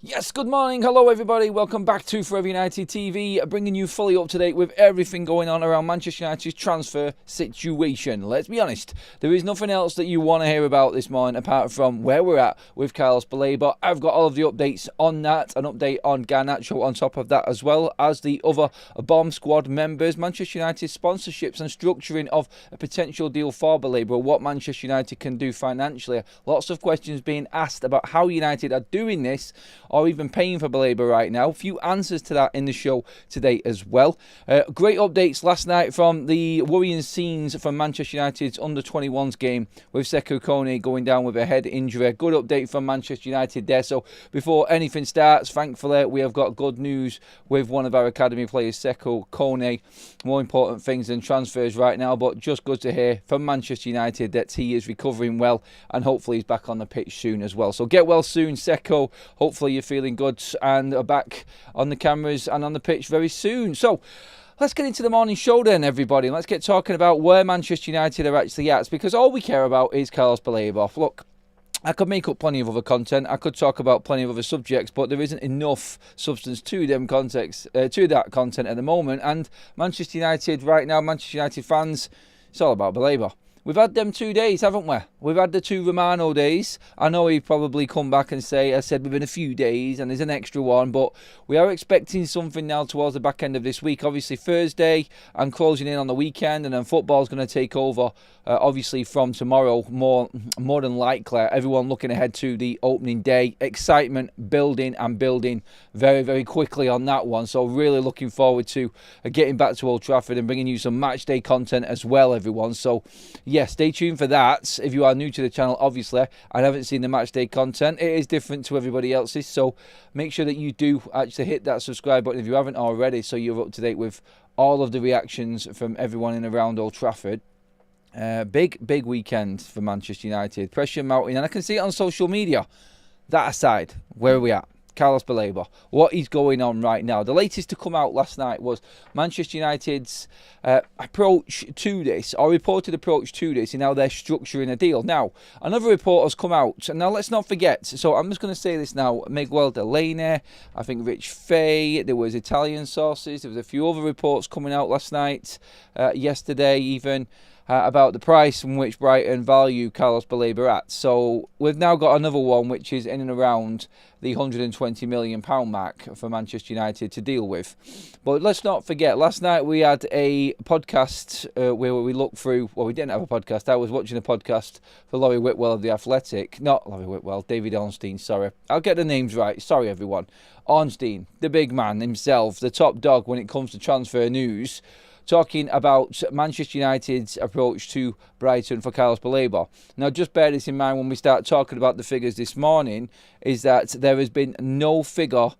Yes, good morning. Hello, everybody. Welcome back to Forever United TV, bringing you fully up to date with everything going on around Manchester United's transfer situation. Let's be honest, there is nothing else that you want to hear about this morning apart from where we're at with Carlos Baleba. I've got all of the updates on that, an update on Garnacho on top of that, as well as the other bomb squad members, Manchester United sponsorships and structuring of a potential deal for Baleba, what Manchester United can do financially. Lots of questions being asked about how United are doing this, or even paying for Baleba right now. A few answers to that in the show today as well. Great updates last night from the worrying scenes from Manchester United's under-21s game with Sekou Kone going down with a head injury. Good update from Manchester United there. So before anything starts, thankfully, we have got good news with one of our academy players, Sekou Kone. More important things than transfers right now, but just good to hear from Manchester United that he is recovering well and hopefully he's back on the pitch soon as well. So get well soon, Sekou. Hopefully you're feeling good and are back on the cameras and on the pitch very soon. So let's get into the morning show then, everybody. Let's get talking about where Manchester United are actually at, because all we care about is Carlos Baleba. Look, I could make up plenty of other content. I could talk about plenty of other subjects, but there isn't enough substance to them to that content at the moment. And Manchester United right now, Manchester United fans, it's all about Baleba. We've had them 2 days, haven't we? We've had the 2 Romano days. I know he'd probably come back and say, I said within a few days, and there's an extra one, but we are expecting something now towards the back end of this week. Obviously Thursday and closing in on the weekend, and then football's going to take over, obviously from tomorrow, more than likely. Everyone looking ahead to the opening day. Excitement building and building very, very quickly on that one. So really looking forward to getting back to Old Trafford and bringing you some match day content as well, everyone. So yeah, stay tuned for that. If you are new to the channel, obviously, and haven't seen the match day content, it is different to everybody else's. So make sure that you do actually hit that subscribe button if you haven't already, so you're up to date with all of the reactions from everyone in around Old Trafford. Big weekend for Manchester United. Pressure mounting, and I can see it on social media. That aside, where are we at? Carlos Baleba, what is going on right now? The latest to come out last night was Manchester United's approach to this, or reported approach to this, and now they're structuring a deal. Now, another report has come out, and now let's not forget, so I'm just going to say this now, Miguel Delaney, I think Rich Fay, there was Italian sources, there was a few other reports coming out last night, yesterday even, about the price from which Brighton value Carlos Baleba at. So we've now got another one which is in and around the £120 million mark for Manchester United to deal with. But let's not forget, last night we had a podcast where we looked through, well, we didn't have a podcast. I was watching a podcast for Laurie Whitwell of The Athletic. Not Laurie Whitwell, David Ornstein, sorry. I'll get the names right. Sorry, everyone. Ornstein, the big man himself, the top dog when it comes to transfer news, talking about Manchester United's approach to Brighton for Carlos Baleba. Now, just bear this in mind when we start talking about the figures this morning, is that there has been no figure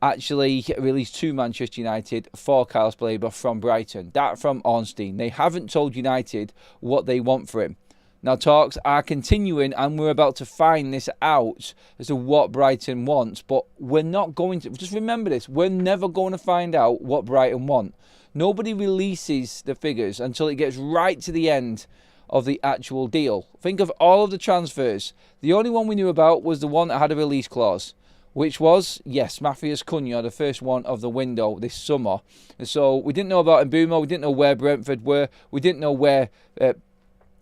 actually released to Manchester United for Carlos Baleba from Brighton. That from Ornstein. They haven't told United what they want for him. Now, talks are continuing, and we're about to find this out as to what Brighton wants, but we're not going to. Just remember this, we're never going to find out what Brighton want. Nobody releases the figures until it gets right to the end of the actual deal. Think of all of the transfers. The only one we knew about was the one that had a release clause, which was, yes, Matthias Cunha, the first one of the window this summer. And so we didn't know about Mbeumo, we didn't know where Brentford were, we didn't know where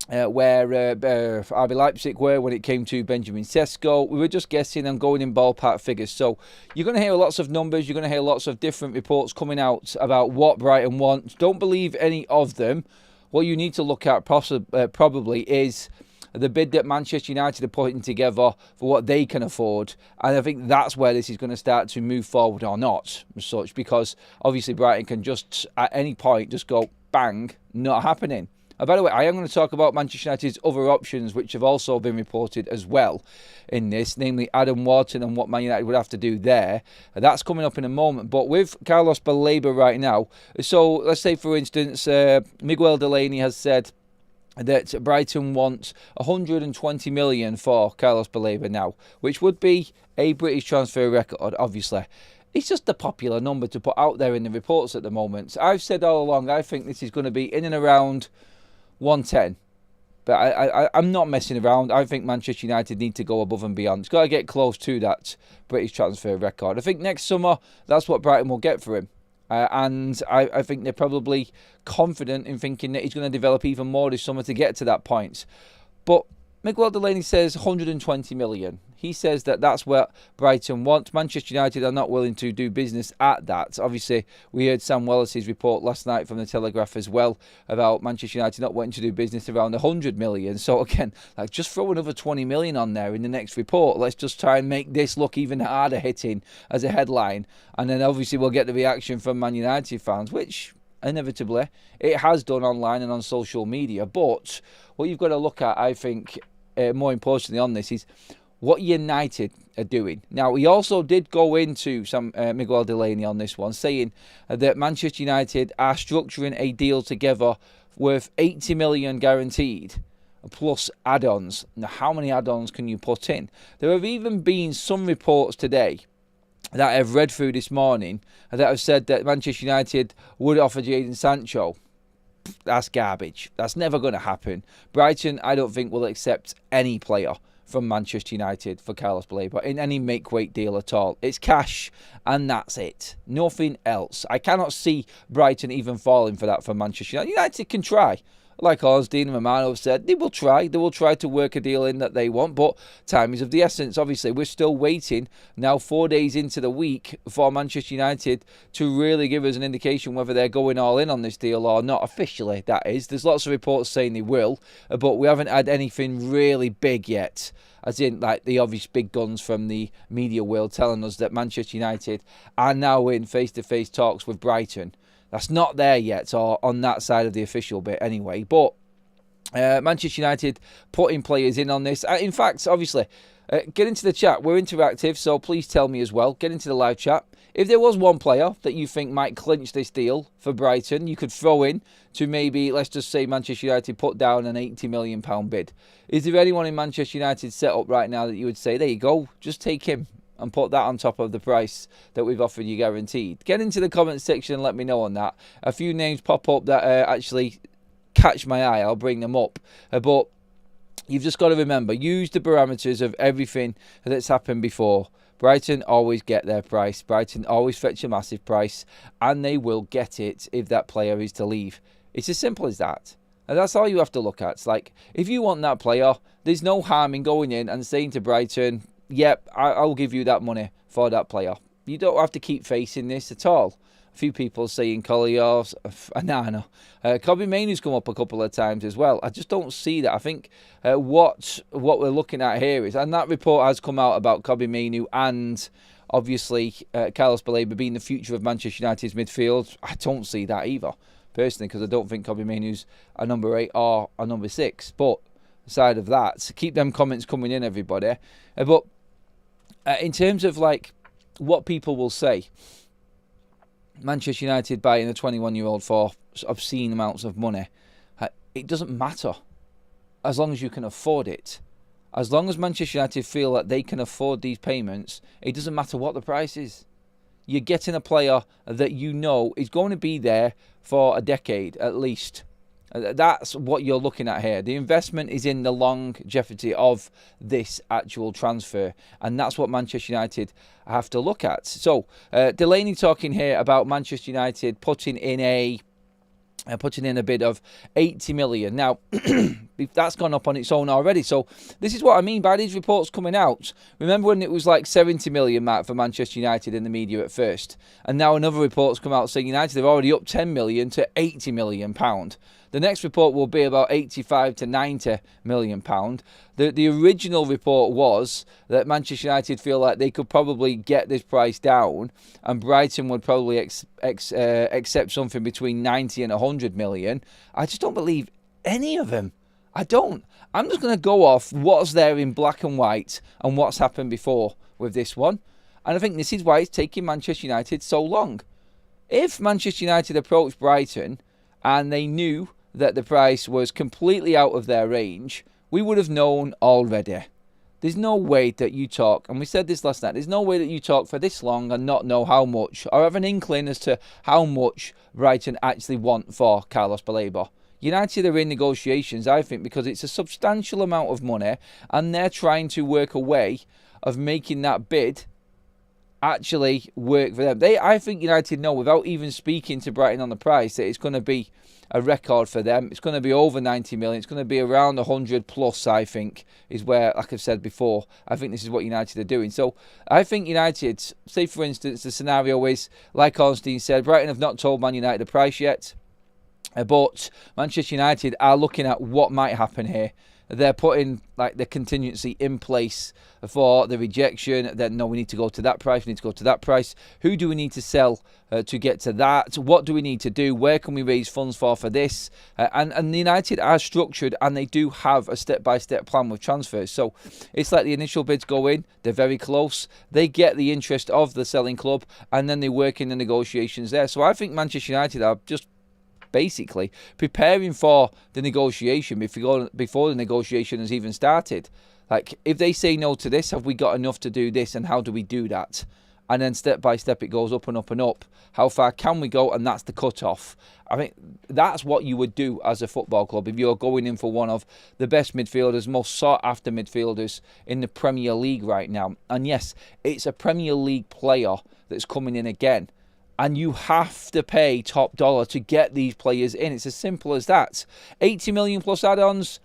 RB Leipzig were when it came to Benjamin Sesko. We were just guessing and going in ballpark figures. So you're going to hear lots of numbers. You're going to hear lots of different reports coming out about what Brighton wants. Don't believe any of them. What you need to look at probably is the bid that Manchester United are putting together for what they can afford. And I think that's where this is going to start to move forward or not, as such, because obviously Brighton can just at any point just go bang, not happening. By the way, I am going to talk about Manchester United's other options, which have also been reported as well in this, namely Adam Wharton and what Man United would have to do there. That's coming up in a moment. But with Carlos Baleba right now, so let's say, for instance, Miguel Delaney has said that Brighton wants 120 million for Carlos Baleba now, which would be a British transfer record, obviously. It's just a popular number to put out there in the reports at the moment. I've said all along, I think this is going to be in and around 110. But I'm not messing around. I think Manchester United need to go above and beyond. It's got to get close to that British transfer record. I think next summer, that's what Brighton will get for him. And I think they're probably confident in thinking that he's going to develop even more this summer to get to that point. But Miguel Delaney says 120 million. He says that that's what Brighton want. Manchester United are not willing to do business at that. Obviously, we heard Sam Wallace's report last night from the Telegraph as well about Manchester United not wanting to do business around 100 million. So again, like, just throw another 20 million on there in the next report. Let's just try and make this look even harder hitting as a headline. And then obviously we'll get the reaction from Man United fans, which inevitably it has done online and on social media. But what you've got to look at, I think, more importantly on this is what United are doing. Now, he also did go into some Miguel Delaney on this one, saying that Manchester United are structuring a deal together worth 80 million guaranteed, plus add-ons. Now, how many add-ons can you put in? There have even been some reports today that I've read through this morning that have said that Manchester United would offer Jadon Sancho. That's garbage. That's never going to happen. Brighton, I don't think, will accept any player from Manchester United for Carlos Baleba in any make-weight deal at all. It's cash, and that's it. Nothing else. I cannot see Brighton even falling for that for Manchester United. United can try. Like Osdean and Romano have said, they will try. They will try to work a deal in that they want, but time is of the essence. Obviously, we're still waiting now 4 days into the week for Manchester United to really give us an indication whether they're going all in on this deal or not. Officially, that is. There's lots of reports saying they will, but we haven't had anything really big yet. As in, like, the obvious big guns from the media world telling us that Manchester United are now in face-to-face talks with Brighton. That's not there yet, or on that side of the official bit anyway. But Manchester United putting players in on this. In fact, obviously, get into the chat. We're interactive, so please tell me as well. Get into the live chat. If there was one player that you think might clinch this deal for Brighton, you could throw in to maybe, let's just say Manchester United put down an £80 million bid. Is there anyone in Manchester United set up right now that you would say, there you go, just take him and put that on top of the price that we've offered you guaranteed? Get into the comment section and let me know on that. A few names pop up that actually catch my eye. I'll bring them up. But you've just got to remember, use the parameters of everything that's happened before. Brighton always get their price. Brighton always fetch a massive price, and they will get it if that player is to leave. It's as simple as that. And that's all you have to look at. It's like, if you want that player, there's no harm in going in and saying to Brighton, yep, I'll give you that money for that player. You don't have to keep facing this at all. A few people saying Colliers, Anana. Kobbie Mainoo's come up a couple of times as well. I just don't see that. I think what we're looking at here is, and that report has come out about Kobbie Mainoo and obviously Carlos Baleba being the future of Manchester United's midfield. I don't see that either, personally, because I don't think Kobbie Mainoo's a number 8 or a number 6. But aside of that, keep them comments coming in, everybody. But in terms of like what people will say, Manchester United buying a 21-year-old for obscene amounts of money, it doesn't matter as long as you can afford it. As long as Manchester United feel that they can afford these payments, it doesn't matter what the price is. You're getting a player that you know is going to be there for a decade at least. That's what you're looking at here. The investment is in the longevity of this actual transfer, and that's what Manchester United have to look at. So Delaney talking here about Manchester United putting in a bid of 80 million. Now, that's gone up on its own already. So this is what I mean by these reports coming out. Remember when it was like 70 million, Matt, for Manchester United in the media at first? And now another report's come out saying United have already upped 10 million to 80 million pound. The next report will be about 85 to 90 million pound. The original report was that Manchester United feel like they could probably get this price down, and Brighton would probably accept something between 90 and 100 million. I just don't believe any of them. I don't. I'm just going to go off what's there in black and white and what's happened before with this one. And I think this is why it's taking Manchester United so long. If Manchester United approached Brighton and they knew that the price was completely out of their range, we would have known already. There's no way that you talk, and we said this last night, there's no way that you talk for this long and not know how much, or have an inkling as to how much Brighton actually want for Carlos Baleba. United are in negotiations, I think, because it's a substantial amount of money, and they're trying to work a way of making that bid actually work for them. I think United know, without even speaking to Brighton on the price, that it's going to be a record for them. It's going to be over 90 million. It's going to be around 100 plus, I think, is where, like I've said before, I think this is what United are doing. So I think United, say for instance, the scenario is, like Ornstein said, Brighton have not told Man United the price yet, but Manchester United are looking at what might happen here. They're putting like the contingency in place for the rejection. Then no, we need to go to that price. We need to go to that price. Who do we need to sell to get to that? What do we need to do? Where can we raise funds for this? And the United are structured, and they do have a step-by-step plan with transfers. So it's like the initial bids go in. They're very close. They get the interest of the selling club, and then they work in the negotiations there. So I think Manchester United are just basically preparing for the negotiation before the negotiation has even started. Like, if they say no to this, have we got enough to do this, and how do we do that? And then step by step it goes up and up and up. How far can we go? And that's the cut-off. I mean, that's what you would do as a football club if you're going in for one of the best midfielders, most sought-after midfielders in the Premier League right now. And yes, it's a Premier League player that's coming in again. And you have to pay top dollar to get these players in. It's as simple as that. 80 million plus add-ons.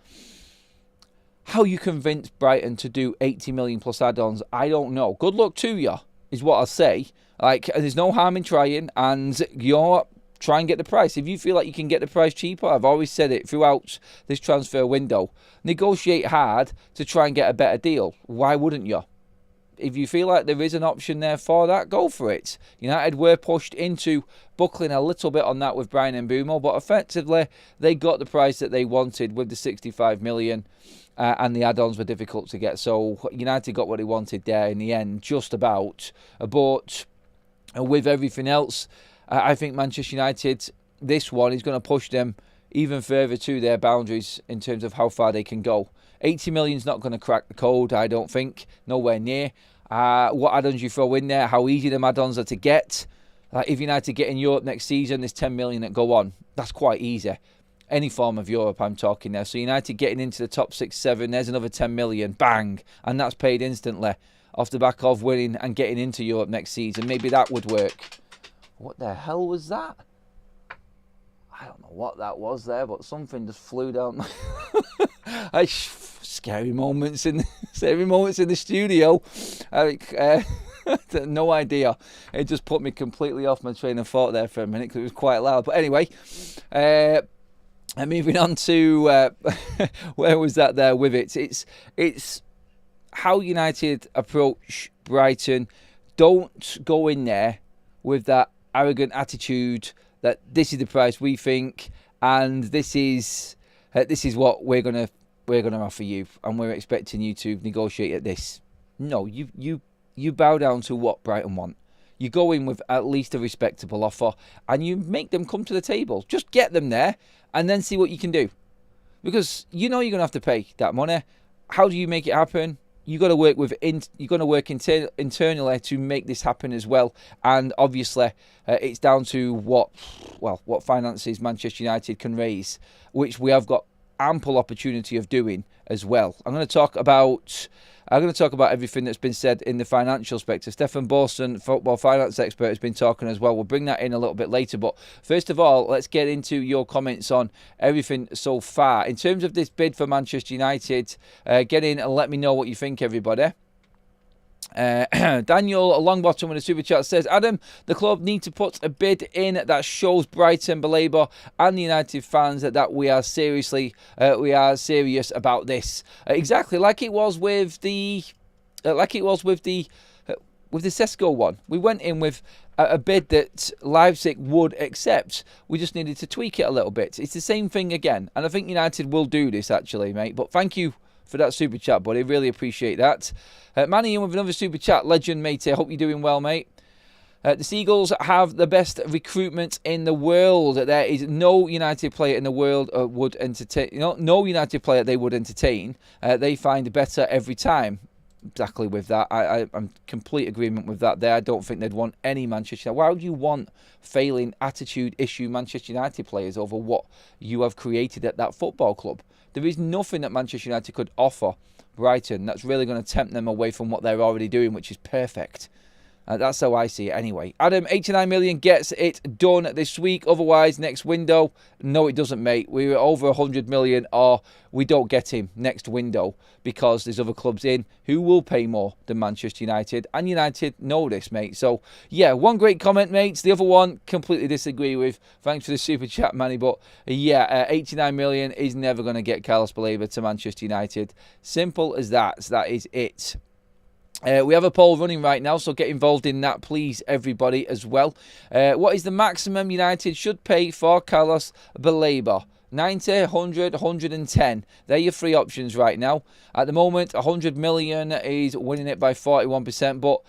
How you convince Brighton to do 80 million plus add-ons, I don't know. Good luck to you, is what I'll say. Like, there's no harm in trying, and you're try and get the price. If you feel like you can get the price cheaper, I've always said it throughout this transfer window, negotiate hard to try and get a better deal. Why wouldn't you? If you feel like there is an option there for that, go for it. United were pushed into buckling a little bit on that with Brian and Mbeumo, but effectively they got the price that they wanted with the 65 million, and the add-ons were difficult to get. So United got what they wanted there in the end, just about. But with everything else, I think Manchester United, this one is going to push them even further to their boundaries in terms of how far they can go. 80 million is not going to crack the code, I don't think. Nowhere near. What add-ons you throw in there, how easy them add-ons are to get. If United get in Europe next season, there's 10 million that go on. That's quite easy. Any form of Europe, I'm talking there. So United getting into the top 6, 7, there's another 10 million. Bang! And that's paid instantly off the back of winning and getting into Europe next season. Maybe that would work. What the hell was that? I don't know what that was there, but something just flew down. Scary moments in the studio. No idea. It just put me completely off my train of thought there for a minute because it was quite loud. But anyway, moving on to where was that there with it? It's how United approach Brighton. Don't go in there with that arrogant attitude that this is the price we think, and this is what we're gonna offer you, and we're expecting you to negotiate at this. No, you bow down to what Brighton want. You go in with at least a respectable offer, and you make them come to the table. Just get them there, and then see what you can do, because you know you're gonna have to pay that money. How do you make it happen? You got to work internally to make this happen as well, and obviously it's down to what finances Manchester United can raise, which we have got ample opportunity of doing as well. I'm going to talk about everything that's been said in the financial sector. Stefan Borson, football finance expert, has been talking as well. We'll bring that in a little bit later. But first of all, let's get into your comments on everything so far. In terms of this bid for Manchester United, get in and let me know what you think, everybody. Daniel Longbottom with a super chat says, Adam, the club need to put a bid in that shows Brighton, Baleba and the United fans that we are serious about this. Exactly like it was with the Sesko one. We went in with a bid that Leipzig would accept. We just needed to tweak it a little bit. It's the same thing again, and I think United will do this actually, mate. But thank you for that super chat, buddy. Really appreciate that. Manny in with another super chat. Legend, mate. I hope you're doing well, mate. The Seagulls have the best recruitment in the world. There is no United player in the world would entertain. No United player they would entertain. They find better every time. exactly with that. I'm complete agreement with that there. I don't think they'd want any Manchester United. Why would you want failing attitude issue Manchester United players over what you have created at that football club? There is nothing that Manchester United could offer Brighton that's really going to tempt them away from what they're already doing, which is perfect. That's how I see it anyway. Adam, 89 million gets it done this week. Otherwise, next window, no, it doesn't, mate. We're over 100 million or we don't get him next window because there's other clubs in who will pay more than Manchester United. And United know this, mate. So, yeah, one great comment, mates. The other one, completely disagree with. Thanks for the super chat, Manny. But, yeah, 89 million is never going to get Carlos Baleba to Manchester United. Simple as that. So that is it. We have a poll running right now, so get involved in that, please, everybody, as well. What is the maximum United should pay for Carlos Baleba? 90, 100, 110. They're your three options right now. At the moment, 100 million is winning it by 41%, but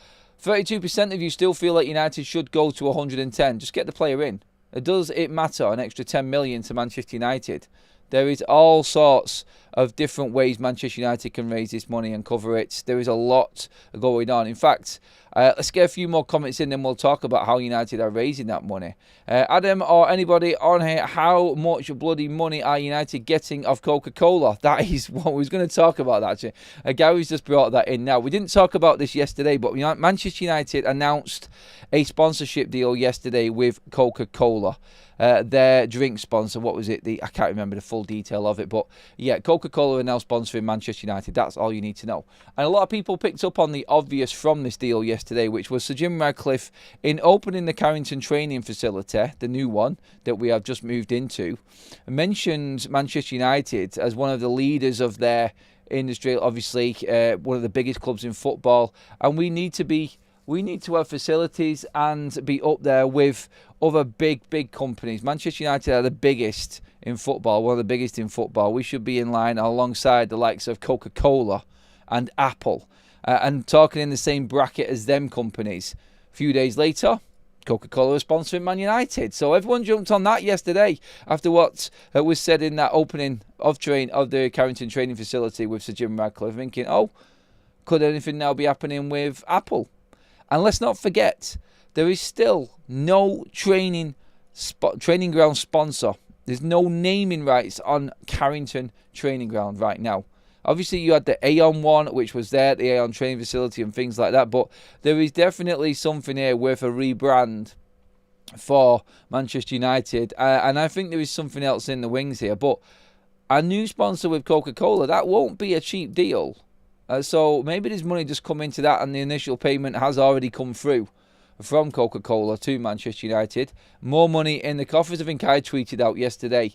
32% of you still feel like United should go to 110. Just get the player in. Does it matter an extra 10 million to Manchester United? There is all sorts of different ways Manchester United can raise this money and cover it. There is a lot going on. In fact, let's get a few more comments in, then we'll talk about how United are raising that money. Adam or anybody on here, how much bloody money are United getting off Coca-Cola? That is what we was going to talk about, actually. Gary's just brought that in now. We didn't talk about this yesterday, but Manchester United announced a sponsorship deal yesterday with Coca-Cola. Their drink sponsor, what was it? I can't remember the full detail of it, but yeah, Coca-Cola are now sponsoring Manchester United. That's all you need to know. And a lot of people picked up on the obvious from this deal yesterday, which was Sir Jim Ratcliffe, in opening the Carrington training facility, the new one that we have just moved into, mentioned Manchester United as one of the leaders of their industry, obviously one of the biggest clubs in football, and we need to have facilities and be up there with other big companies. Manchester United are the biggest in football, one of the biggest in football. We should be in line alongside the likes of Coca-Cola and Apple and talking in the same bracket as them companies. A few days later, Coca-Cola was sponsoring Man United. So everyone jumped on that yesterday after what was said in that opening of the Carrington training facility with Sir Jim Ratcliffe, thinking, oh, could anything now be happening with Apple? And let's not forget, there is still no training ground sponsor. There's no naming rights on Carrington training ground right now. Obviously, you had the Aon one, which was there, the Aon training facility and things like that. But there is definitely something here worth a rebrand for Manchester United. And I think there is something else in the wings here. But a new sponsor with Coca-Cola, that won't be a cheap deal. So maybe there's money just come into that and the initial payment has already come through from Coca-Cola to Manchester United. More money in the coffers. I think I tweeted out yesterday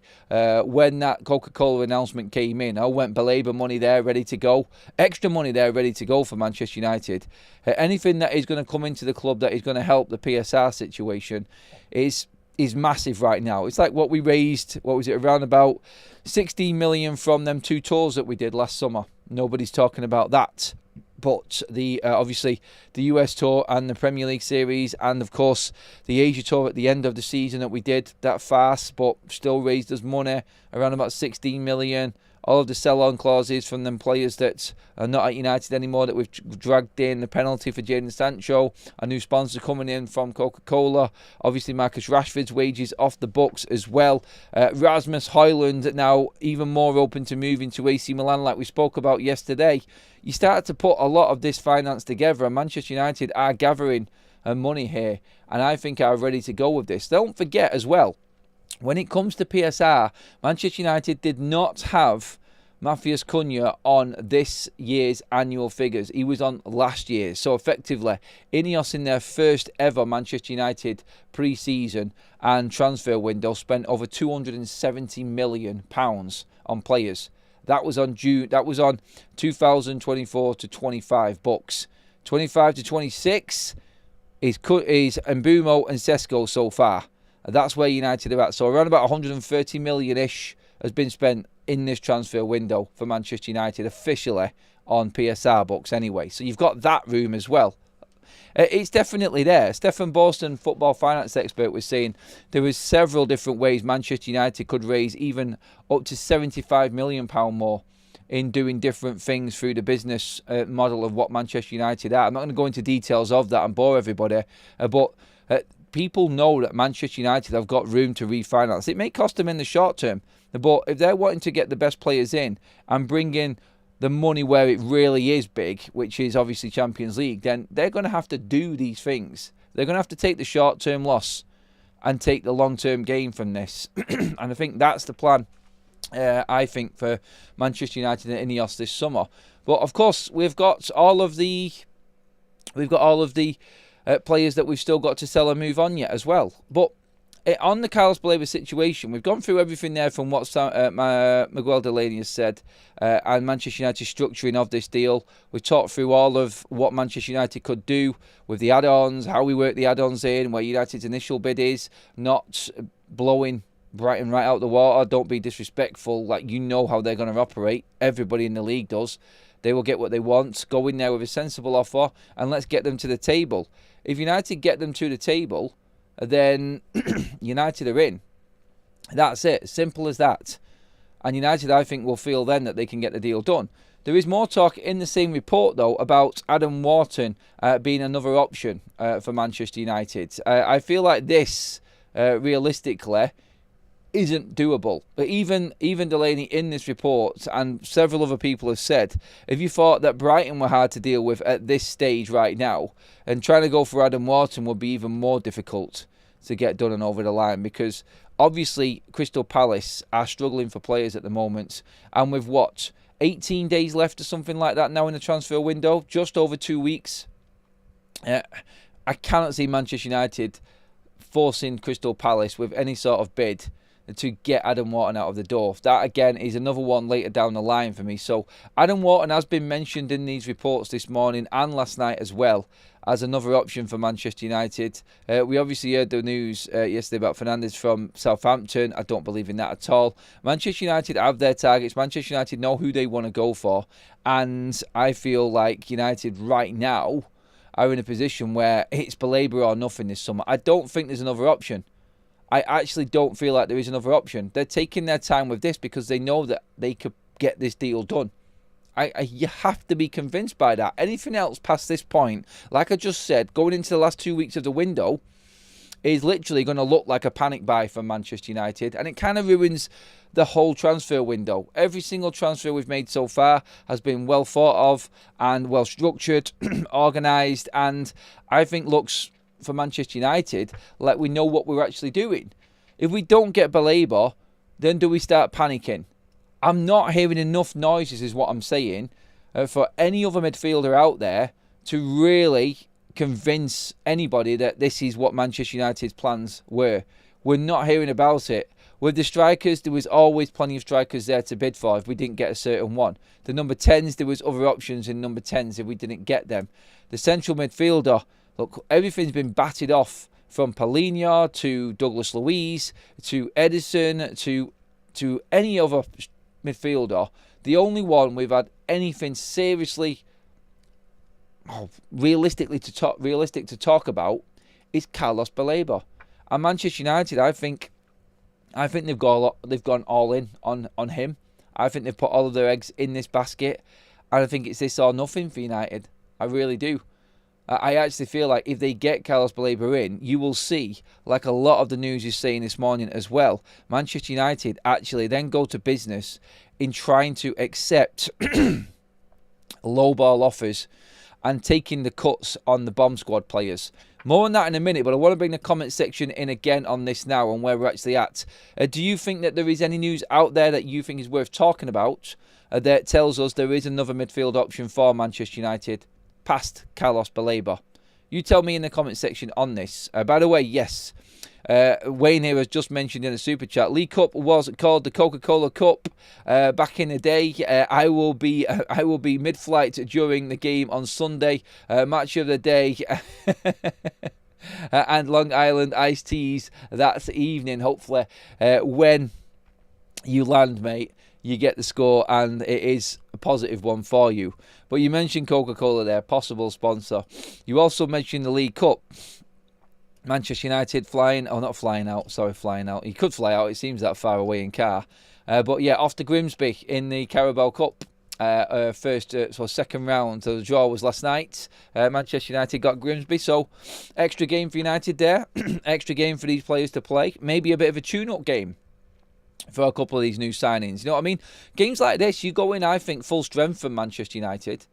when that Coca-Cola announcement came in. Went Baleba money there ready to go. Extra money there ready to go for Manchester United. Anything that is going to come into the club that is going to help the PSR situation is massive right now. It's like what we raised, what was it, around about 16 million from them 2 tours that we did last summer. Nobody's talking about that. But the obviously the US tour and the Premier League series and of course the Asia tour at the end of the season that we did, that fast but still raised us money around about 16 million. All of the sell-on clauses from them players that are not at United anymore that we've dragged in, the penalty for Jadon Sancho, a new sponsor coming in from Coca-Cola, obviously Marcus Rashford's wages off the books as well. Rasmus Højlund now even more open to moving to AC Milan like we spoke about yesterday. You start to put a lot of this finance together and Manchester United are gathering money here and I think are ready to go with this. Don't forget as well, when it comes to PSR, Manchester United did not have Matthias Cunha on this year's annual figures. He was on last year's. So effectively, Ineos in their first ever Manchester United pre-season and transfer window spent over £270 million on players. That was on 2024 to 25 books. 25 to 26 is Mbumo and Sesko so far. That's where United are at. So around about 130 million-ish has been spent in this transfer window for Manchester United officially on PSR books anyway. So you've got that room as well. It's definitely there. Stefan Boston, football finance expert, was saying there was several different ways Manchester United could raise even up to £75 million more in doing different things through the business model of what Manchester United are. I'm not going to go into details of that and bore everybody, but people know that Manchester United have got room to refinance. It may cost them in the short term, but if they're wanting to get the best players in and bring in the money where it really is big, which is obviously Champions League, then they're going to have to do these things. They're going to have to take the short-term loss and take the long-term gain from this. And I think that's the plan, I think, for Manchester United and Ineos this summer. But of course, we've got all of the players that we've still got to sell and move on yet as well. But on the Carlos Baleba situation, we've gone through everything there from what Miguel Delaney has said and Manchester United's structuring of this deal. We've talked through all of what Manchester United could do with the add-ons, how we work the add-ons in, where United's initial bid is, not blowing Brighton right out the water. Don't be disrespectful. Like, you know how they're going to operate. Everybody in the league does. They will get what they want. Go in there with a sensible offer and let's get them to the table. If United get them to the table, then United are in. That's it. Simple as that. And United, I think, will feel then that they can get the deal done. There is more talk in the same report, though, about Adam Wharton being another option for Manchester United. I feel like this, realistically, isn't doable. But even Delaney in this report and several other people have said, if you thought that Brighton were hard to deal with at this stage right now, and trying to go for Adam Wharton would be even more difficult to get done and over the line, because obviously Crystal Palace are struggling for players at the moment, and with 18 days left or something like that now in the transfer window, just over 2 weeks, I cannot see Manchester United forcing Crystal Palace with any sort of bid to get Adam Wharton out of the door. That, again, is another one later down the line for me. So Adam Wharton has been mentioned in these reports this morning and last night as well as another option for Manchester United. We obviously heard the news yesterday about Fernandes from Southampton. I don't believe in that at all. Manchester United have their targets. Manchester United know who they want to go for. And I feel like United right now are in a position where it's Baleba or nothing this summer. I don't think there's another option. I actually don't feel like there is another option. They're taking their time with this because they know that they could get this deal done. You have to be convinced by that. Anything else past this point, like I just said, going into the last 2 weeks of the window, is literally going to look like a panic buy for Manchester United. And it kind of ruins the whole transfer window. Every single transfer we've made so far has been well thought of and well structured, organised, and I think looks, for Manchester United, like we know what we're actually doing. If we don't get Baleba, then do we start panicking? I'm not hearing enough noises, is what I'm saying, for any other midfielder out there to really convince anybody that this is what Manchester United's plans were. We're not hearing about it. With the strikers, there was always plenty of strikers there to bid for if we didn't get a certain one. The number 10s, there was other options in number 10s if we didn't get them. The central midfielder, look, everything's been batted off, from Paulinho to Douglas Luiz to Edison to any other midfielder. The only one we've had anything seriously realistic to talk about is Carlos Baleba. And Manchester United, I think they've gone all in on him. I think they've put all of their eggs in this basket, and I think it's this or nothing for United. I really do. I actually feel like if they get Carlos Baleba in, you will see, like a lot of the news is saying this morning as well, Manchester United actually then go to business in trying to accept low-ball offers and taking the cuts on the bomb squad players. More on that in a minute, but I want to bring the comment section in again on this now and where we're actually at. Do you think that there is any news out there that you think is worth talking about that tells us there is another midfield option for Manchester United past Carlos Baleba? You tell me in the comment section on this. By the way, yes, Wayne here has just mentioned in the super chat, League Cup was called the Coca-Cola Cup back in the day. I will be mid-flight during the game on Sunday. Match of the day and Long Island iced teas that evening. Hopefully, when you land, mate, you get the score and it is a positive one for you. But you mentioned Coca-Cola there, possible sponsor. You also mentioned the League Cup. Manchester United flying out. He could fly out. It seems that far away in car. But yeah, off to Grimsby in the Carabao Cup. second round. The draw was last night. Manchester United got Grimsby, so extra game for United there. Extra game for these players to play. Maybe a bit of a tune-up game for a couple of these new signings. You know what I mean? Games like this, you go in, I think, full strength from Manchester United.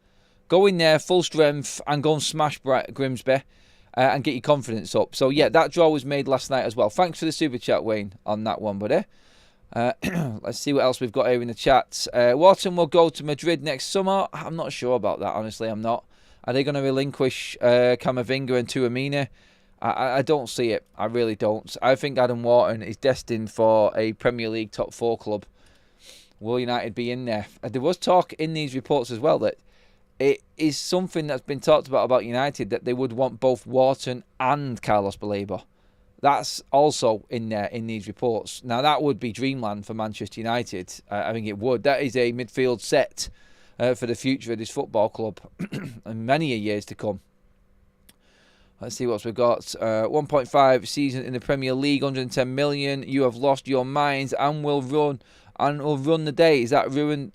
Go in there, full strength, and go and smash Grimsby and get your confidence up. So, yeah, that draw was made last night as well. Thanks for the super chat, Wayne, on that one, buddy. Let's see what else we've got here in the chat. Wharton will go to Madrid next summer. I'm not sure about that, honestly. I'm not. Are they going to relinquish Camavinga and Tuamini? I don't see it. I really don't. I think Adam Wharton is destined for a Premier League top 4 club. Will United be in there? There was talk in these reports as well that it is something that's been talked about United, that they would want both Wharton and Carlos Baleba. That's also in there in these reports. Now, that would be dreamland for Manchester United. I think it would. That is a midfield set for the future of this football club and many years to come. Let's see what we've got. 1.5 season in the Premier League, 110 million. You have lost your minds and will run the day. Is that rue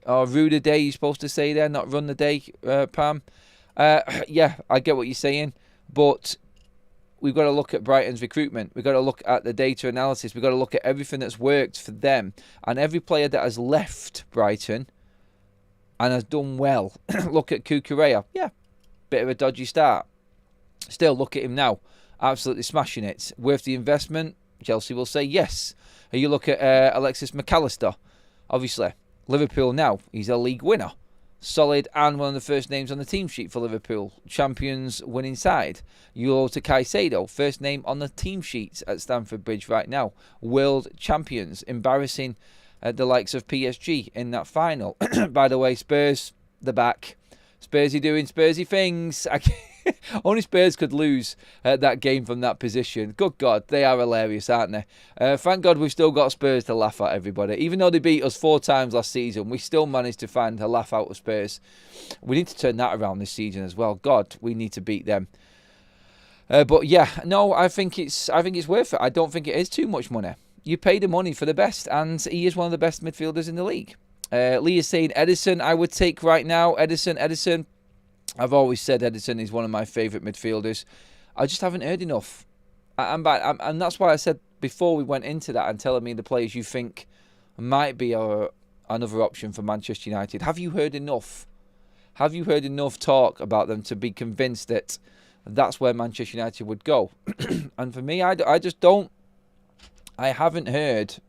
the day you're supposed to say there? Not run the day, Pam? Yeah, I get what you're saying, but we've got to look at Brighton's recruitment. We've got to look at the data analysis. We've got to look at everything that's worked for them. And every player that has left Brighton and has done well. Look at Cucurella. Yeah, bit of a dodgy start. Still, look at him now. Absolutely smashing it. Worth the investment? Chelsea will say yes. You look at Alexis McAllister. Obviously, Liverpool now. He's a league winner. Solid and one of the first names on the team sheet for Liverpool. Champions winning side. You go to Caicedo, first name on the team sheets at Stamford Bridge right now. World champions, embarrassing the likes of PSG in that final. By the way, Spurs, the back. Spursy doing Spursy things. Only Spurs could lose that game from that position. Good God, they are hilarious, aren't they? Thank God we've still got Spurs to laugh at, everybody. Even though they beat us 4 times last season, we still managed to find a laugh out of Spurs. We need to turn that around this season as well. God, we need to beat them. But yeah, no, I think it's worth it. I don't think it is too much money. You pay the money for the best, and he is one of the best midfielders in the league. Lee is saying Edison, I would take right now. Edison. I've always said Edison is one of my favourite midfielders. I just haven't heard enough. And that's why I said before we went into that and telling me the players you think might be another option for Manchester United. Have you heard enough? Have you heard enough talk about them to be convinced that that's where Manchester United would go? And for me, I just don't. I haven't heard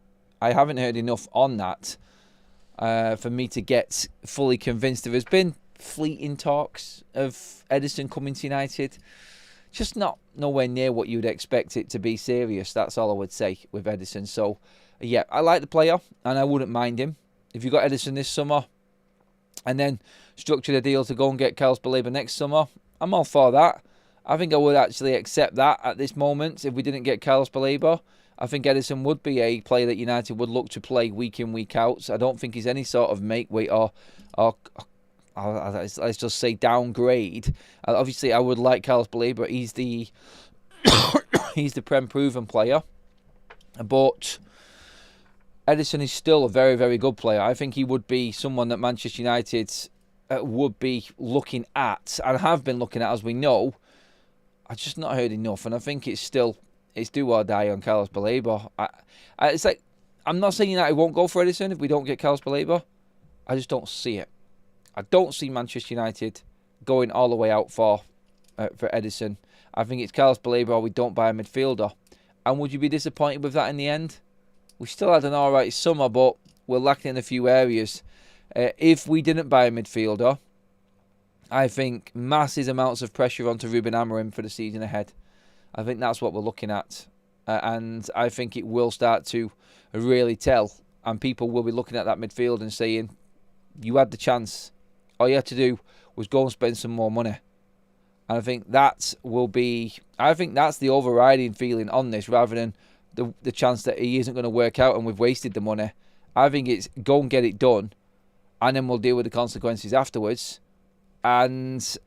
enough on that for me to get fully convinced. There has been fleeting talks of Edison coming to United, just nowhere near what you would expect it to be serious. That's all I would say with Edison. So yeah, I like the player and I wouldn't mind him. If you got Edison this summer and then structured a deal to go and get Carlos Baleba next summer, I'm all for that. I think I would actually accept that at this moment. If we didn't get Carlos Baleba, I think Edison would be a player that United would look to play week in, week out. So I don't think he's any sort of make weight or let's just say downgrade. Obviously, I would like Carlos Baleba. He's the Prem proven player, but Edison is still a very, very good player. I think he would be someone that Manchester United would be looking at and have been looking at, as we know. I've just not heard enough, and I think it's do or die on Carlos Baleba. It's like, I'm not saying that I won't go for Edison if we don't get Carlos Baleba. I just don't see it. I don't see Manchester United going all the way out for Edison. I think it's Carlos Baleba or we don't buy a midfielder. And would you be disappointed with that in the end? We still had an alright summer, but we're lacking in a few areas. If we didn't buy a midfielder, I think massive amounts of pressure onto Ruben Amorim for the season ahead. I think that's what we're looking at. And I think it will start to really tell. And people will be looking at that midfield and saying, you had the chance. All you had to do was go and spend some more money. And I think that's the overriding feeling on this, rather than the chance that he isn't going to work out and we've wasted the money. I think it's go and get it done, and then we'll deal with the consequences afterwards. And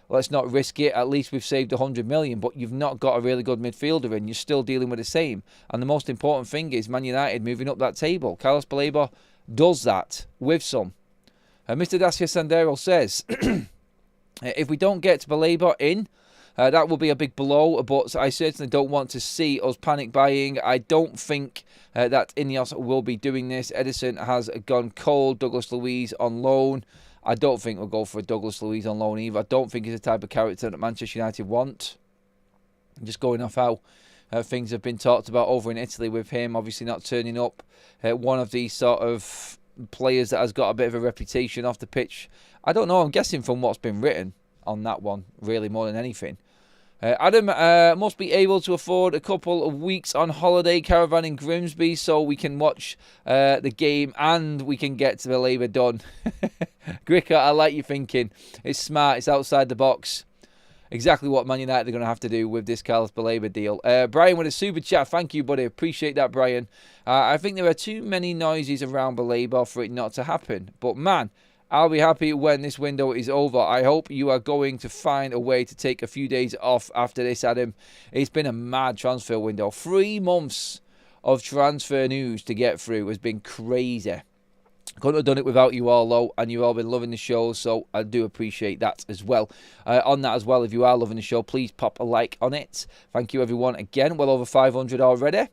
let's not risk it. At least we've saved 100 million, but you've not got a really good midfielder in. You're still dealing with the same. And the most important thing is Man United moving up that table. Carlos Baleba does that with some. Mr Dacia Sandero says, if we don't get Baleba in, that will be a big blow, but I certainly don't want to see us panic buying. I don't think that Ineos will be doing this. Edison has gone cold. Douglas Luiz on loan. I don't think we'll go for a Douglas Luiz on loan either. I don't think he's the type of character that Manchester United want. Just going off how things have been talked about over in Italy with him, obviously not turning up. One of these sort of players that has got a bit of a reputation off the pitch. I don't know. I'm guessing from what's been written on that one, really, more than anything. Adam must be able to afford a couple of weeks on holiday caravan in Grimsby so we can watch the game and we can get to the Baleba done. Gricker, I like your thinking. It's smart. It's outside the box. Exactly what Man United are going to have to do with this Carlos Baleba deal. Brian with a super chat. Thank you, buddy. Appreciate that, Brian. I think there are too many noises around Baleba for it not to happen. But, man, I'll be happy when this window is over. I hope you are going to find a way to take a few days off after this, Adam. It's been a mad transfer window. 3 months of transfer news to get through has been crazy. Couldn't have done it without you all, though, and you've all been loving the show, so I do appreciate that as well. On that as well, if you are loving the show, please pop a like on it. Thank you, everyone, again. Well over 500 already.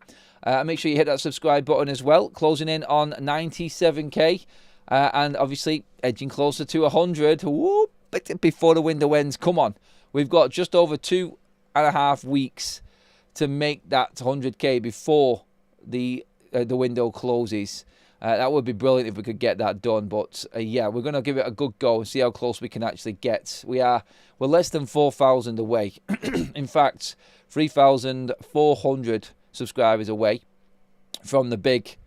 Make sure you hit that subscribe button as well. Closing in on 97k. And obviously edging closer to 100 whoop, before the window ends. Come on, we've got just over 2.5 weeks to make that 100k before the window closes. That would be brilliant if we could get that done. But yeah, we're going to give it a good go and see how close we can actually get. We're less than 4,000 away. In fact, 3,400 subscribers away from the big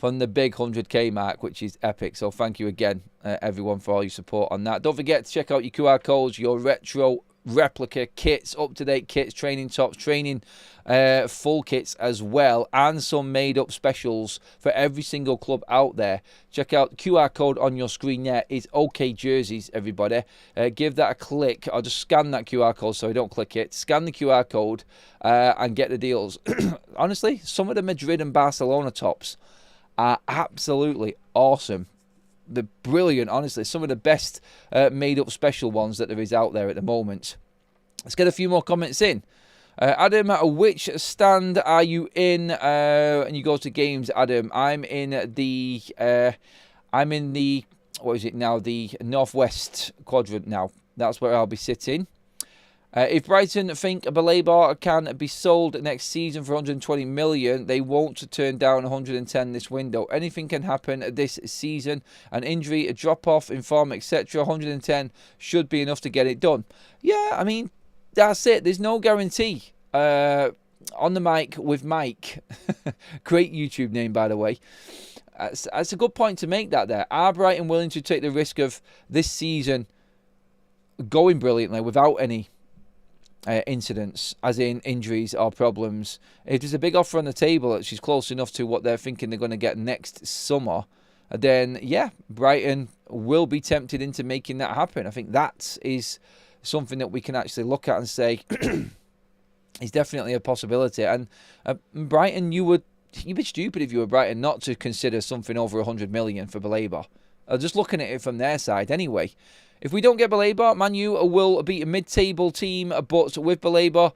100k mark, which is epic. So thank you again, everyone, for all your support on that. Don't forget to check out your QR codes, your retro replica kits, up-to-date kits, training tops, training full kits as well, and some made-up specials for every single club out there. Check out the QR code on your screen there. It's OK Jerseys, everybody. Give that a click, or just scan that QR code, so don't click it. Scan the QR code and get the deals. Honestly, some of the Madrid and Barcelona tops are absolutely awesome. They're brilliant, honestly. Some of the best made-up special ones that there is out there at the moment. Let's get a few more comments in. Adam, which stand are you in? And you go to games, Adam. I'm in the what is it now? The northwest quadrant now. That's where I'll be sitting. If Brighton think Baleba can be sold next season for 120 million, they won't turn down 110 this window. Anything can happen this season. An injury, a drop-off in form, etc. 110 should be enough to get it done. Yeah, I mean, that's it. There's no guarantee. On the mic with Mike. Great YouTube name, by the way. That's a good point to make that there. Are Brighton willing to take the risk of this season going brilliantly without any incidents, as in injuries or problems? If there's a big offer on the table that she's close enough to what they're thinking they're going to get next summer, then yeah, Brighton will be tempted into making that happen. I think that is something that we can actually look at and say is definitely a possibility. And Brighton, you'd be stupid if you were Brighton not to consider something over 100 million for Baleba. Just looking at it from their side anyway. If we don't get Baleba, Man U will be a mid-table team, but with Baleba,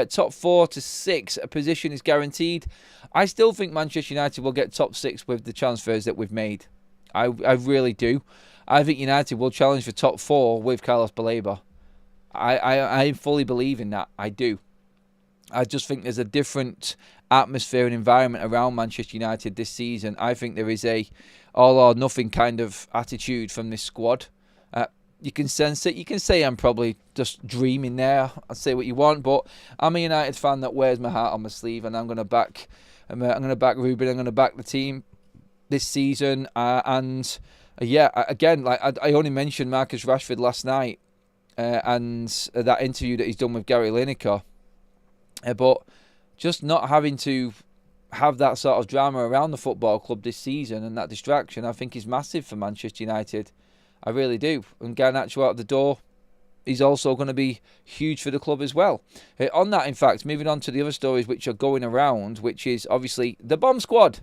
top 4 to 6 position is guaranteed. I still think Manchester United will get top 6 with the transfers that we've made. I really do. I think United will challenge for top 4 with Carlos Baleba. I fully believe in that. I do. I just think there's a different atmosphere and environment around Manchester United this season. I think there is a all or nothing kind of attitude from this squad. You can sense it. You can say I'm probably just dreaming there. I'll say what you want, but I'm a United fan that wears my heart on my sleeve, and I'm going to back Ruben. I'm going to back the team this season. Yeah, again, like I only mentioned Marcus Rashford last night and that interview that he's done with Gary Lineker, but just not having to have that sort of drama around the football club this season and that distraction, I think is massive for Manchester United. I really do. And Garnacho out the door is also going to be huge for the club as well. On that, in fact, moving on to the other stories which are going around, which is obviously the bomb squad.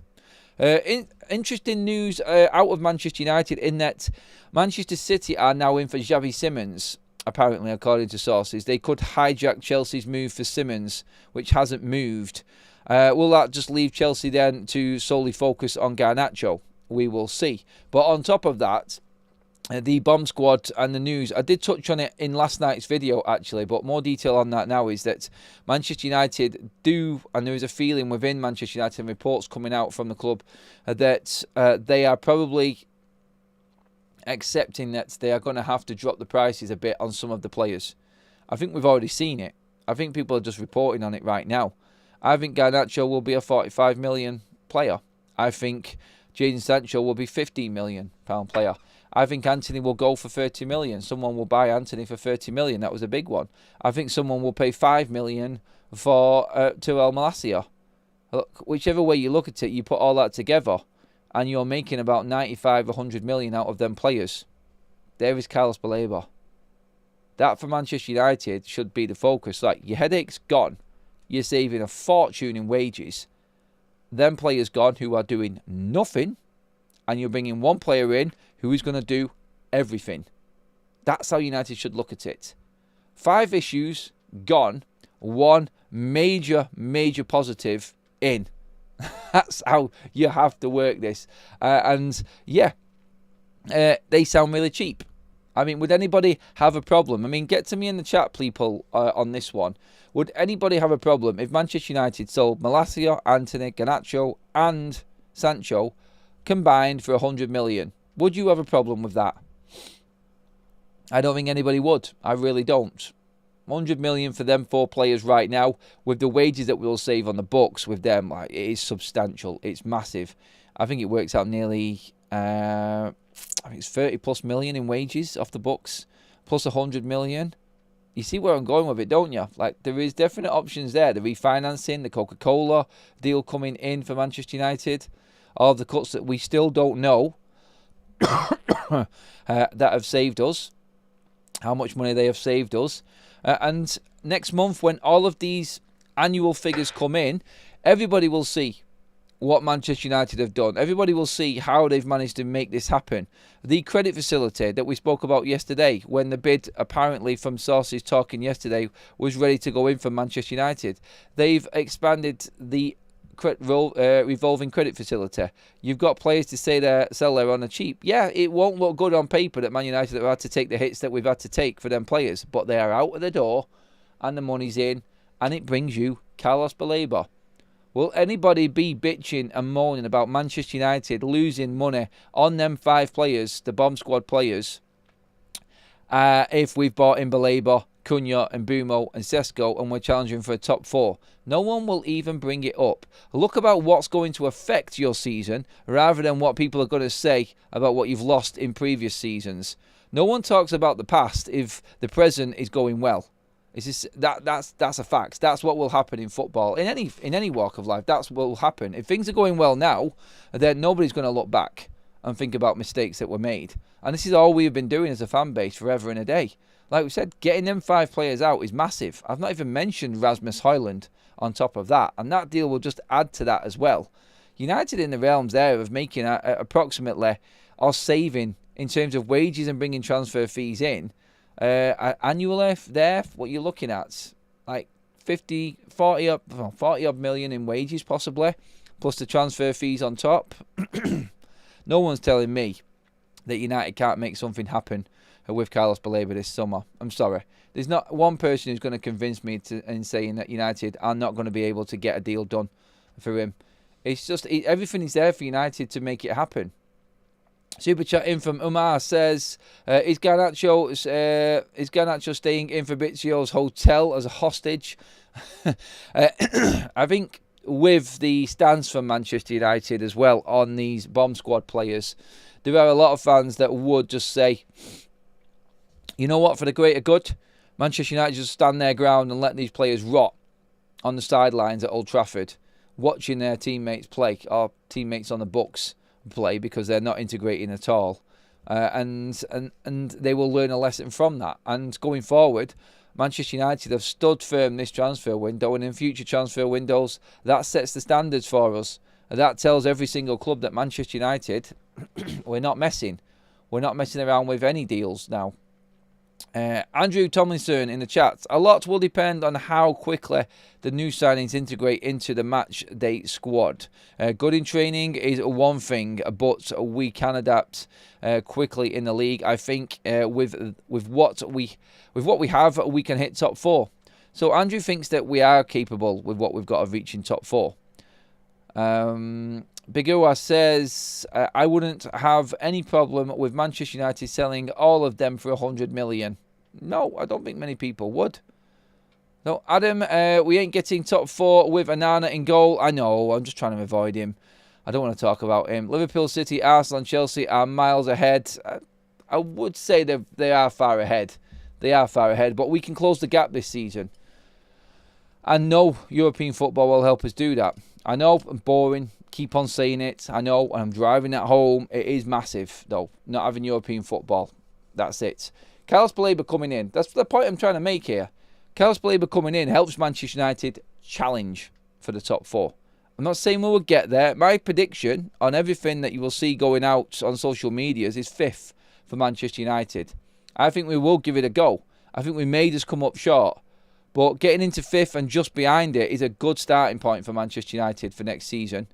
Interesting news out of Manchester United in that Manchester City are now in for Xavi Simons. Apparently, according to sources, they could hijack Chelsea's move for Simons, which hasn't moved. Will that just leave Chelsea then to solely focus on Garnacho? We will see. But on top of that, the bomb squad and the news, I did touch on it in last night's video actually, but more detail on that now, is that Manchester United do, and there is a feeling within Manchester United and reports coming out from the club that they are probably accepting that they are going to have to drop the prices a bit on some of the players. I think we've already seen it. I think people are just reporting on it right now. I think Garnacho will be a 45 million player. I think Jadon Sancho will be £15 million player. I think Anthony will go for 30 million. Someone will buy Anthony for 30 million. That was a big one. I think someone will pay 5 million for Tuel Malacia. Look, whichever way you look at it, you put all that together, and you're making about 95, 100 million out of them players. There is Carlos Baleba. That for Manchester United should be the focus. Like, your headache's gone. You're saving a fortune in wages. Them players gone who are doing nothing, and you're bringing one player in who is going to do everything. That's how United should look at it. 5 issues gone, 1 major positive in. That's how you have to work this. And yeah, they sound really cheap. I mean, would anybody have a problem? I mean, get to me in the chat, people, on this one. Would anybody have a problem if Manchester United sold Malacia, Anthony, Garnacho and Sancho combined for 100 million? Would you have a problem with that? I don't think anybody would. I really don't. 100 million for them 4 players right now, with the wages that we'll save on the books with them, like, it is substantial. It's massive. I think it works out nearly, I think it's 30 plus million in wages off the books, plus 100 million. You see where I'm going with it, don't you? Like, there is definite options there. The refinancing, the Coca-Cola deal coming in for Manchester United, all of the cuts that we still don't know that have saved us, how much money they have saved us. And next month, when all of these annual figures come in, everybody will see what Manchester United have done. Everybody will see how they've managed to make this happen. The credit facility that we spoke about yesterday, when the bid, apparently from sources talking yesterday, was ready to go in for Manchester United. They've expanded the revolving credit facility. You've got players to say they sell there on the cheap. Yeah, it won't look good on paper that Man United have had to take the hits that we've had to take for them players, but they are out of the door and the money's in, and it brings you Carlos Baleba. Will anybody be bitching and moaning about Manchester United losing money on them 5 players, the bomb squad players, if we've bought in Baleba, Cunha and Bumo and Sesko and we're challenging for a top 4? No one will even bring it up. Look about what's going to affect your season rather than what people are going to say about what you've lost in previous seasons. No one talks about the past if the present is going well. It's just, that's a fact. That's what will happen in football, in any walk of life. That's what will happen. If things are going well now, then nobody's going to look back and think about mistakes that were made. And this is all we have been doing as a fan base forever and a day. Like we said, getting them 5 players out is massive. I've not even mentioned Rasmus Højlund on top of that. And that deal will just add to that as well. United in the realms there of making approximately, or saving in terms of wages and bringing transfer fees in, annually there, what you're looking at, like 40 odd million in wages possibly, plus the transfer fees on top. No one's telling me that United can't make something happen with Carlos Baleba this summer. I'm sorry. There's not one person who's going to convince me in saying that United are not going to be able to get a deal done for him. It's just, everything is there for United to make it happen. Super chat in from Umar says, is Garnacho staying in Fabrizio's hotel as a hostage? I think with the stance from Manchester United as well on these bomb squad players, there are a lot of fans that would just say, you know what, for the greater good, Manchester United just stand their ground and let these players rot on the sidelines at Old Trafford, watching their teammates play, or teammates on the books play, because they're not integrating at all. And they will learn a lesson from that. And going forward, Manchester United have stood firm this transfer window, and in future transfer windows, that sets the standards for us. That tells every single club that Manchester United, we're not messing. We're not messing around with any deals now. Andrew Tomlinson in the chat. A lot will depend on how quickly the new signings integrate into the match day squad. Good in training is one thing, but we can adapt quickly in the league. I think with what we have, we can hit top 4. So Andrew thinks that we are capable with what we've got of reaching top 4. Big Uwa says, I wouldn't have any problem with Manchester United selling all of them for 100 million. No, I don't think many people would. No, Adam, we ain't getting top 4 with Anana in goal. I know, I'm just trying to avoid him. I don't want to talk about him. Liverpool, City, Arsenal and Chelsea are miles ahead. I would say they are far ahead. They are far ahead, but we can close the gap this season. And no, European football will help us do that. I know, I'm boring. Keep on saying it. I know, and I'm driving at home. It is massive, though, not having European football. That's it. Carlos Baleba coming in. That's the point I'm trying to make here. Carlos Baleba coming in helps Manchester United challenge for the top 4. I'm not saying we will get there. My prediction on everything that you will see going out on social medias is 5th for Manchester United. I think we will give it a go. I think we may just come up short. But getting into 5th and just behind it is a good starting point for Manchester United for next season.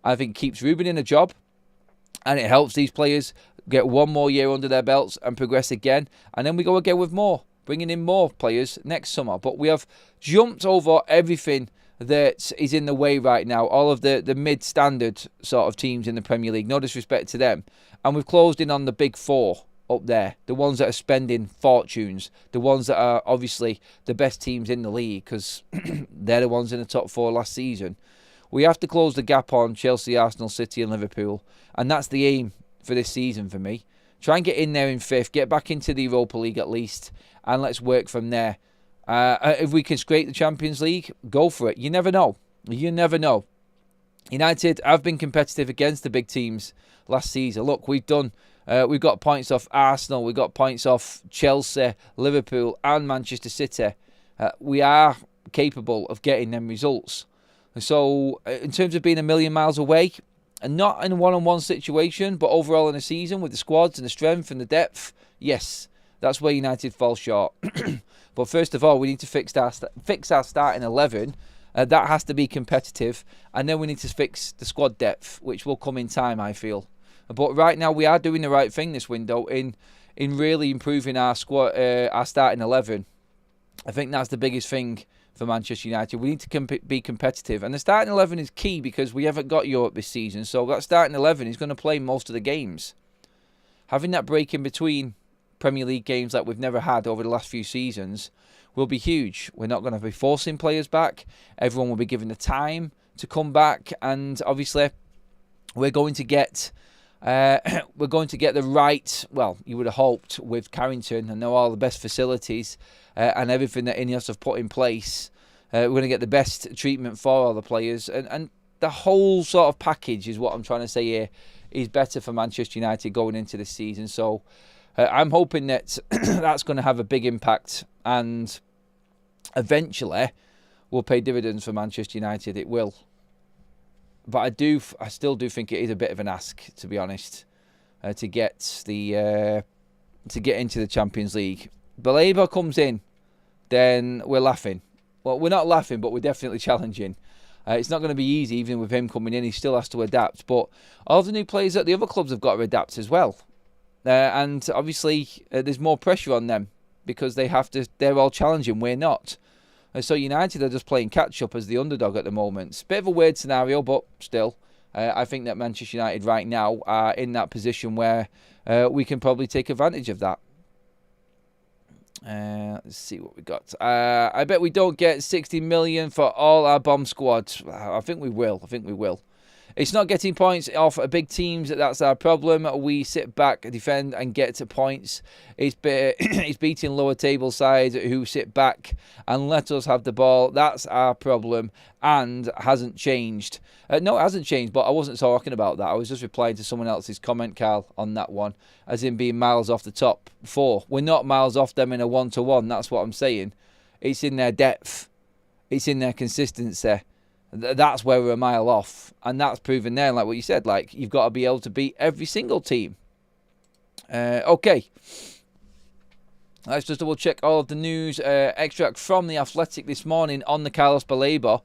I think it keeps Ruben in a job, and it helps these players get one more year under their belts and progress again. And then we go again with more, bringing in more players next summer. But we have jumped over everything that is in the way right now, all of the mid-standard sort of teams in the Premier League, no disrespect to them. And we've closed in on the big 4 up there, the ones that are spending fortunes, the ones that are obviously the best teams in the league because they're the ones in the top 4 last season. We have to close the gap on Chelsea, Arsenal, City and Liverpool. And that's the aim for this season for me. Try and get in there in 5th. Get back into the Europa League at least. And let's work from there. If we can scrape the Champions League, go for it. You never know. You never know. United have been competitive against the big teams last season. Look, we've got points off Arsenal. We've got points off Chelsea, Liverpool and Manchester City. We are capable of getting them results. So, in terms of being a million miles away, and not in a one-on-one situation, but overall in a season with the squads and the strength and the depth, yes, that's where United fall short. But first of all, we need to fix our starting 11. That has to be competitive. And then we need to fix the squad depth, which will come in time, I feel. But right now, we are doing the right thing this window in really improving our squad, our starting 11. I think that's the biggest thing for Manchester United. We need to be competitive. And the starting 11 is key because we haven't got Europe this season. So that starting 11 is going to play most of the games. Having that break in between Premier League games like we've never had over the last few seasons will be huge. We're not going to be forcing players back. Everyone will be given the time to come back. And obviously, we're going to get the right, well, you would have hoped with Carrington and all the best facilities and everything that Ineos have put in place. We're going to get the best treatment for all the players. And the whole sort of package is what I'm trying to say here is better for Manchester United going into this season. So I'm hoping that that's going to have a big impact and eventually will pay dividends for Manchester United. It will. But I still do think it is a bit of an ask, to be honest, to get into the Champions League. Baleba comes in, then we're laughing. Well, we're not laughing, but we're definitely challenging. It's not going to be easy, even with him coming in. He still has to adapt. But all the new players at the other clubs have got to adapt as well. And obviously, there's more pressure on them because they're all challenging. We're not. So United are just playing catch-up as the underdog at the moment. It's a bit of a weird scenario, but still, I think that Manchester United right now are in that position where we can probably take advantage of that. Let's see what we got. I bet we don't get 60 million for all our bomb squads. I think we will. It's not getting points off big teams. That's our problem. We sit back, defend, and get to points. It's beating lower table sides who sit back and let us have the ball. That's our problem and hasn't changed. No, it hasn't changed, but I wasn't talking about that. I was just replying to someone else's comment, Carl, on that one, as in being miles off the top 4. We're not miles off them in a 1-to-1. That's what I'm saying. It's in their depth. It's in their consistency. That's where we're a mile off, and that's proven there. Like what you said, like you've got to be able to beat every single team. Okay. Let's just double check all of the news. Extract from The Athletic this morning on the Carlos Baleba.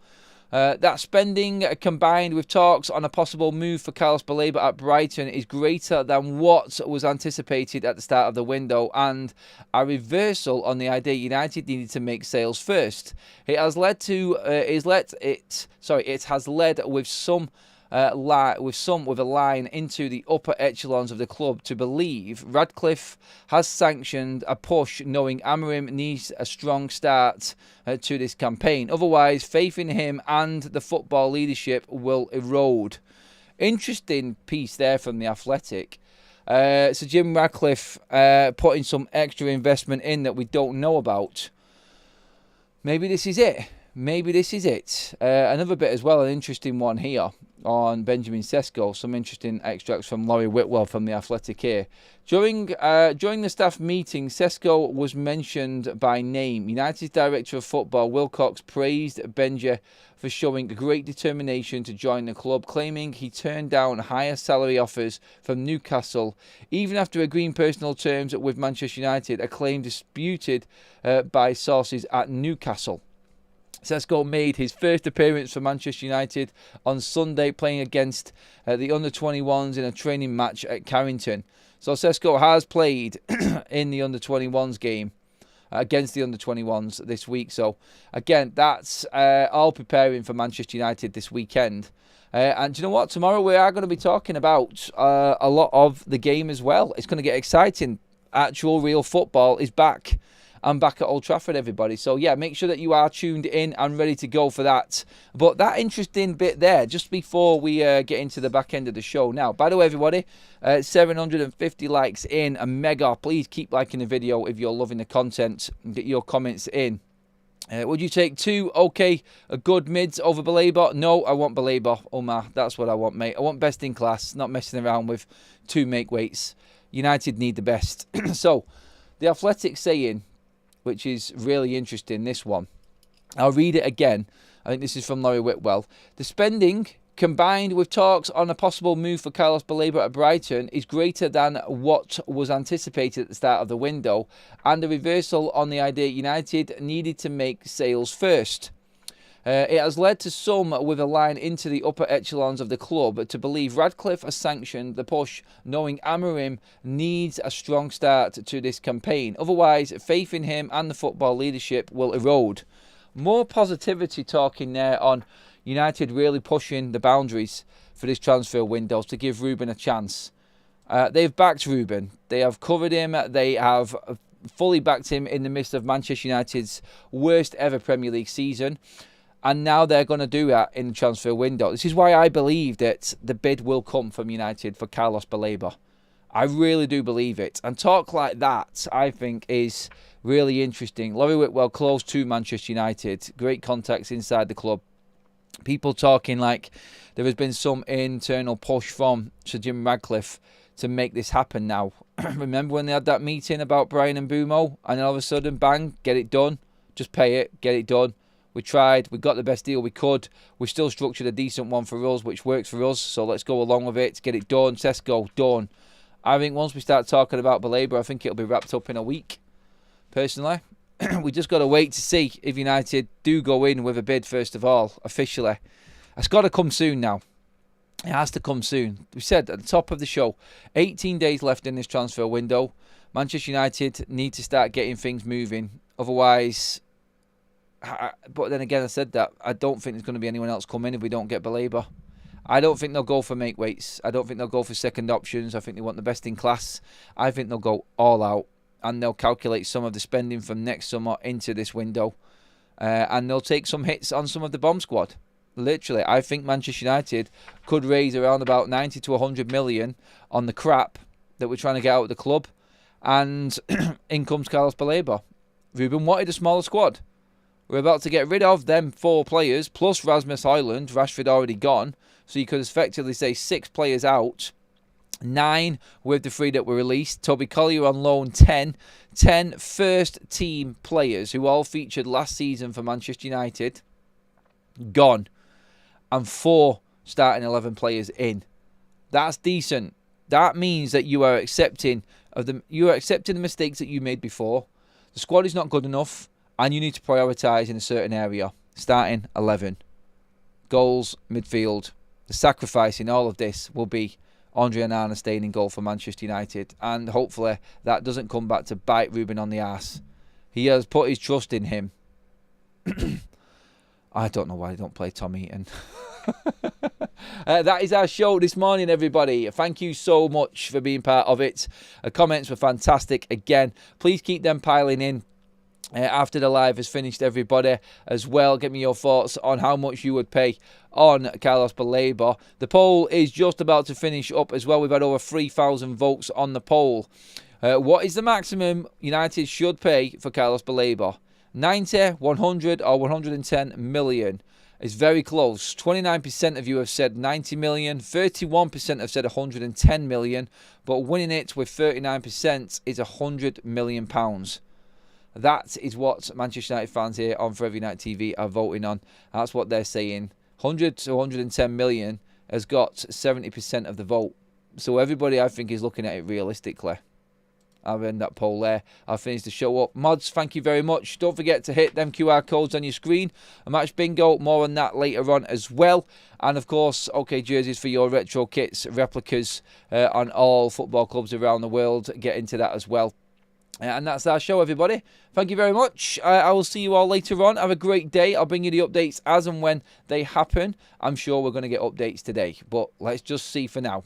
That spending combined with talks on a possible move for Carlos Baleba at Brighton is greater than what was anticipated at the start of the window, and a reversal on the idea United needed to make sales first. It has led with a line into the upper echelons of the club to believe Radcliffe has sanctioned a push, knowing Amorim needs a strong start to this campaign. Otherwise, faith in him and the football leadership will erode. Interesting piece there from The Athletic. So Jim Radcliffe putting some extra investment in that we don't know about. Maybe this is it. Another bit as well, an interesting one here on Benjamin Sesko. Some interesting extracts from Laurie Whitwell from The Athletic here. During the staff meeting, Sesko was mentioned by name. United's director of football, Wilcox, praised Benja for showing great determination to join the club, claiming he turned down higher salary offers from Newcastle, even after agreeing personal terms with Manchester United, a claim disputed by sources at Newcastle. Sesko made his first appearance for Manchester United on Sunday, playing against the under-21s in a training match at Carrington. So Sesko has played in the under-21s game against the under-21s this week. So again, that's all preparing for Manchester United this weekend. And do you know what? Tomorrow we are going to be talking about a lot of the game as well. It's going to get exciting. Actual real football is back. I'm back at Old Trafford, everybody. So, yeah, make sure that you are tuned in and ready to go for that. But that interesting bit there, just before we get into the back end of the show. Now, by the way, everybody, 750 likes in, a mega. Please keep liking the video if you're loving the content and get your comments in. Would you take two good mids over Baleba? No, I want Baleba. Omar, that's what I want, mate. I want best in class, not messing around with two make weights. United need the best. So, The Athletic saying, which is really interesting, this one. I'll read it again. I think this is from Laurie Whitwell. The spending, combined with talks on a possible move for Carlos Baleba at Brighton, is greater than what was anticipated at the start of the window, and a reversal on the idea United needed to make sales first. It has led to some with a line into the upper echelons of the club to believe Radcliffe has sanctioned the push, knowing Amorim needs a strong start to this campaign. Otherwise, faith in him and the football leadership will erode. More positivity talking there on United really pushing the boundaries for this transfer window to give Ruben a chance. They've backed Ruben. They have covered him. They have fully backed him in the midst of Manchester United's worst ever Premier League season. And now they're going to do that in the transfer window. This is why I believe that the bid will come from United for Carlos Baleba. I really do believe it. And talk like that, I think, is really interesting. Laurie Whitwell close to Manchester United. Great contacts inside the club. People talking like there has been some internal push from Sir Jim Radcliffe to make this happen now. Remember when they had that meeting about Brian and Bumo? And then all of a sudden, bang, get it done. Just pay it, get it done. We tried, we got the best deal we could. We still structured a decent one for us, which works for us. So let's go along with it, get it done. Sesko, done. I think once we start talking about Baleba, I think it'll be wrapped up in a week. Personally, we just got to wait to see if United do go in with a bid, first of all, officially. It's got to come soon now. It has to come soon. We said at the top of the show, 18 days left in this transfer window. Manchester United need to start getting things moving. Otherwise... But then again, I said that I don't think there's going to be anyone else come in if we don't get Baleba. I don't think they'll go for make weights. I don't think they'll go for second options. I think they want the best in class. I think they'll go all out, and they'll calculate some of the spending from next summer into this window, and they'll take some hits on some of the bomb squad. Literally, I think Manchester United could raise around about 90 to 100 million on the crap that we're trying to get out of the club, and in comes Carlos Baleba. Ruben wanted a smaller squad. We're about to get rid of them 4 players, plus Rasmus Højlund, Rashford already gone. So you could effectively say 6 players out. 9 with the 3 that were released. Toby Collier on loan, 10. 10 first-team players who all featured last season for Manchester United. Gone. and 4 starting 11 players in. That's decent. That means that you are accepting the mistakes that you made before. The squad is not good enough, and you need to prioritise in a certain area. Starting 11. Goals, midfield. The sacrifice in all of this will be Andre Onana staying in goal for Manchester United, and hopefully that doesn't come back to bite Ruben on the arse. He has put his trust in him. I don't know why they don't play Tom Eaton. That is our show this morning, everybody. Thank you so much for being part of it. Comments were fantastic again. Please keep them piling in. After the live has finished, everybody, as well. Give me your thoughts on how much you would pay on Carlos Baleba. The poll is just about to finish up as well. We've had over 3,000 votes on the poll. What is the maximum United should pay for Carlos Baleba? 90, 100 or 110 million? It's very close. 29% of you have said 90 million. 31% have said 110 million. But winning it with 39% is £100 million. That is what Manchester United fans here on Forever United TV are voting on. That's what they're saying. 100 to 110 million has got 70% of the vote. So everybody, I think, is looking at it realistically. I'll end that poll there. I'll finish the show up. Mods, thank you very much. Don't forget to hit them QR codes on your screen. A match bingo, more on that later on as well. And of course, OK jerseys for your retro kits, replicas on all football clubs around the world. Get into that as well. And that's our show, everybody. Thank you very much. I will see you all later on. Have a great day. I'll bring you the updates as and when they happen. I'm sure we're going to get updates today, but let's just see for now.